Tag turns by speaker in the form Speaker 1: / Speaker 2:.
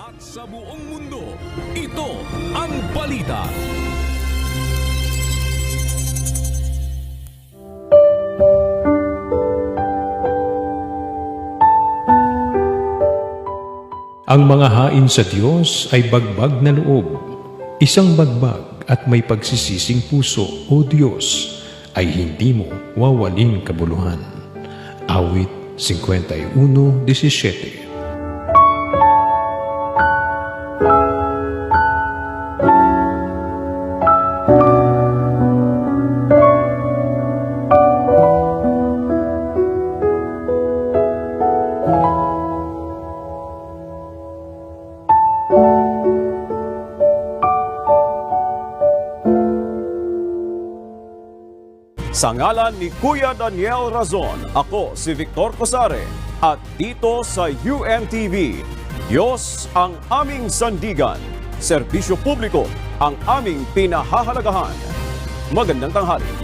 Speaker 1: At sa buong mundo, ito ang balita.
Speaker 2: Ang mga hain sa Diyos ay bagbag na loob, isang bagbag at may pagsisising puso, O Diyos, ay hindi mo wawaling kabuluhan. Awit 51:17.
Speaker 3: Sa ngalan ni Kuya Daniel Razon, ako si Victor Cosare at dito sa UNTV, Diyos ang aming sandigan, serbisyo publiko ang aming pinahahalagahan. Magandang tanghali.